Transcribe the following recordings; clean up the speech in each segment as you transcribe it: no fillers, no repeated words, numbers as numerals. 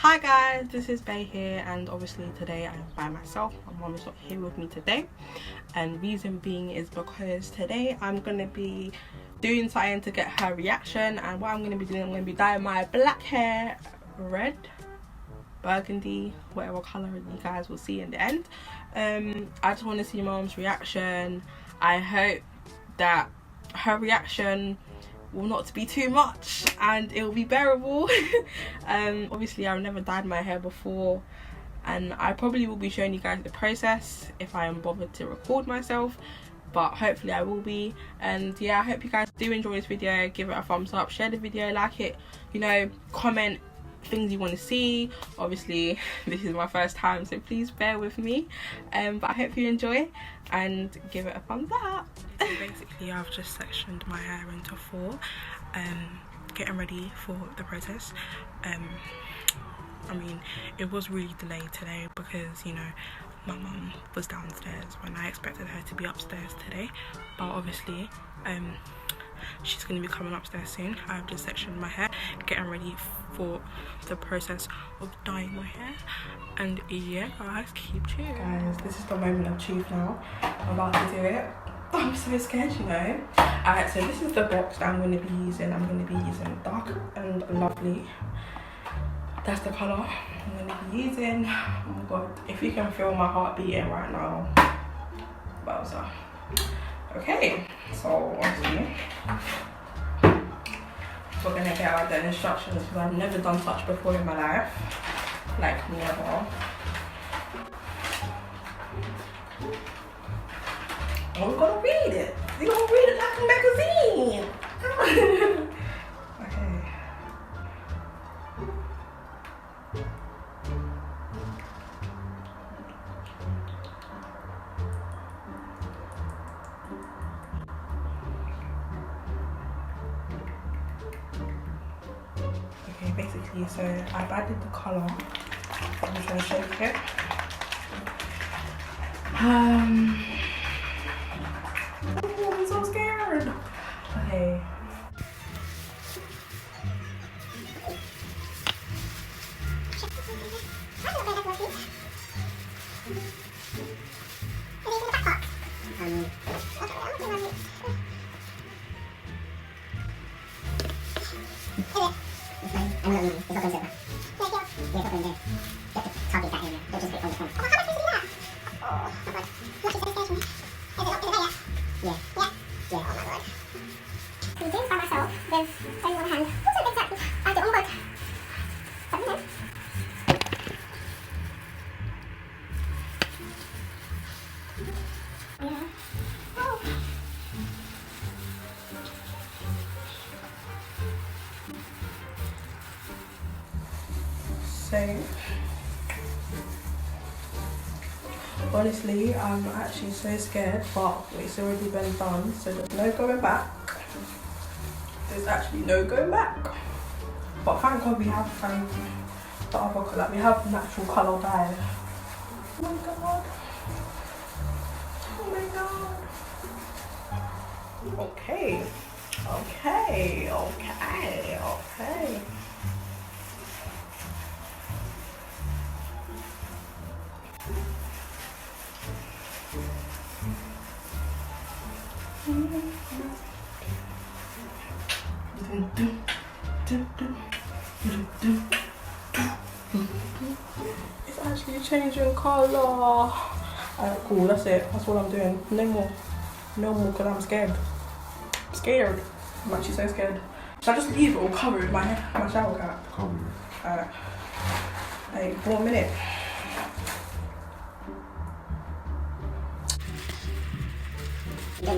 Hi guys, this is Bay here, and obviously today I'm by myself. My mom is not here with me today, and reason being is because today I'm gonna be doing something to get her reaction. And what I'm gonna be doing, I'm gonna be dyeing my black hair red, burgundy, whatever color you guys will see in the end. I just want to see mom's reaction. I hope that her reaction will not be too much and it will be bearable. Obviously I've never dyed my hair before, and I probably will be showing you guys the process if I am bothered to record myself, but hopefully I will be. And yeah, I hope you guys do enjoy this video. Give it a thumbs up, share the video, like it, you know, comment things you want to see. Obviously this is my first time, so please bear with me, but I hope you enjoy and give it a thumbs up. Basically I've just sectioned my hair into 4, getting ready for the process. I mean, it was really delayed today because, you know, my mum was downstairs when I expected her to be upstairs today, but obviously she's going to be coming upstairs soon. I've just sectioned my hair, getting ready for the process of dyeing my hair. And yeah guys, keep tuned. Guys, this is the moment of truth now. I'm about to do it. I'm so scared, you know. Alright, so this is the box that I'm going to be using. I'm going to be using Dark and Lovely. That's the colour I'm going to be using. Oh my god, if you can feel my heart beating right now. Wowza. Okay, so obviously we're going to get out the instructions because I've never done such before in my life. Like, never. Oh, we're gonna read it. We're gonna read it like a magazine. Okay. Okay, basically, so I've added the colour. I'm just gonna shake it. Oh, I'm so scared. Okay. So honestly, I'm actually so scared, but it's already been done, so there's no going back. There's actually no going back. But thank God we have the other colour, like we have natural colour dye. Oh my god. Oh my god. Okay. Okay. Okay. Okay. It's actually changing colour. Alright, cool, that's it. That's what I'm doing. No more. No more, because I'm scared. I'm scared. I'm actually so scared. Should I just leave it all covered, my shower cap? Covered. Alright. Hey, 1 minute. So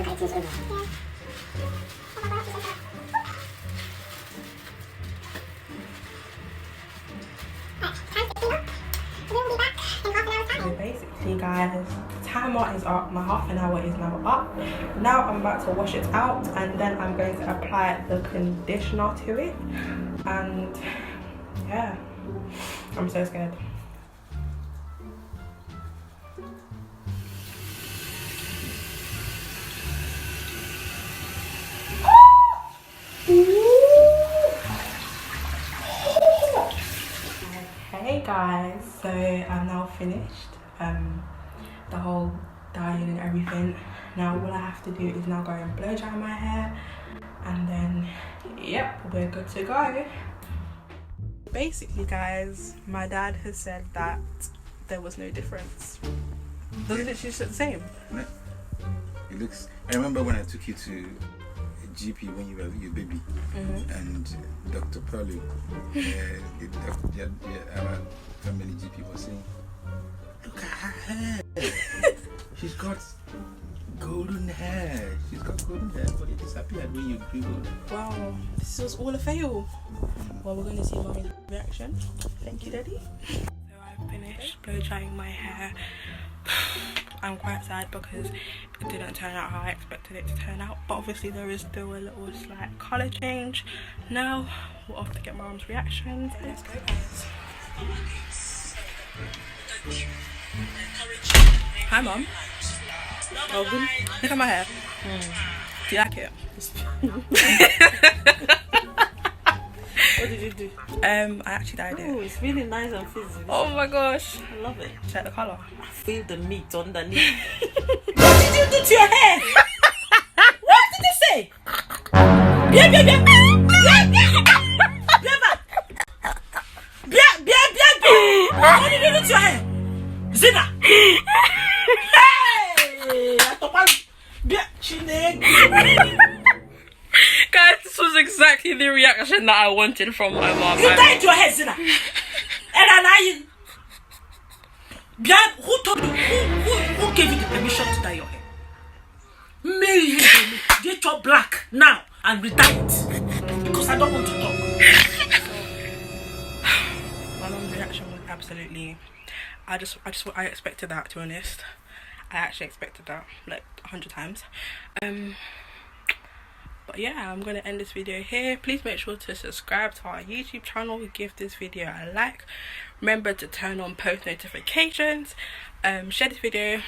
basically guys, the timer is up, my half an hour is now up. Now I'm about to wash it out, and then I'm going to apply the conditioner to it. And yeah, I'm so scared. Hey guys, so I'm now finished the whole dyeing and everything. Now all I have to do is now go and blow dry my hair, and then yep, we're good to go. Basically guys, my dad has said that there was no difference. Doesn't it just look the same? It looks. I remember when I took you to GP when you were your baby, and Dr. Perlu, our family GP was saying, "Look at her hair. She's got golden hair. She's got golden hair, but it disappeared when you grew older." Wow, this was all a fail. Well, we're going to see mommy's reaction. Thank you, Daddy. So I finished blow drying my hair. I'm quite sad because it didn't turn out how I expected it to turn out, but obviously there is still a little slight colour change. Now we're off to get mom's reactions. Let's go guys. Hi mom. Oh, good. Look at my hair. Do you like it? What did you do? I actually dyed it. Oh, it's really nice and fizzy. Oh my gosh. I love it. Check the colour. I feel the meat underneath. What did you do to your hair? What did you say? Bia, bia, bia. Bia, bia. Bia, bia. Bia, bia, bia, bia. What did you do to your hair? Zina. Hey! Bia, Chineg. Guys, this was exactly the reaction that I wanted from my mom. You dyed your hair, Zina. And I. Bia, who told you? Who gave you the permission to dye your hair? Me, get your black now and redye it because I don't want to talk. My mom's reaction was absolutely. I expected that, to be honest. I actually expected that like 100 times. But yeah, I'm gonna end this video here. Please make sure to subscribe to our YouTube channel, give this video a like, remember to turn on post notifications, share this video,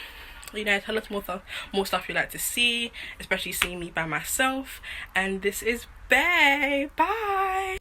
you know, tell us more stuff you'd like to see, especially seeing me by myself. And this is Bae. Bye.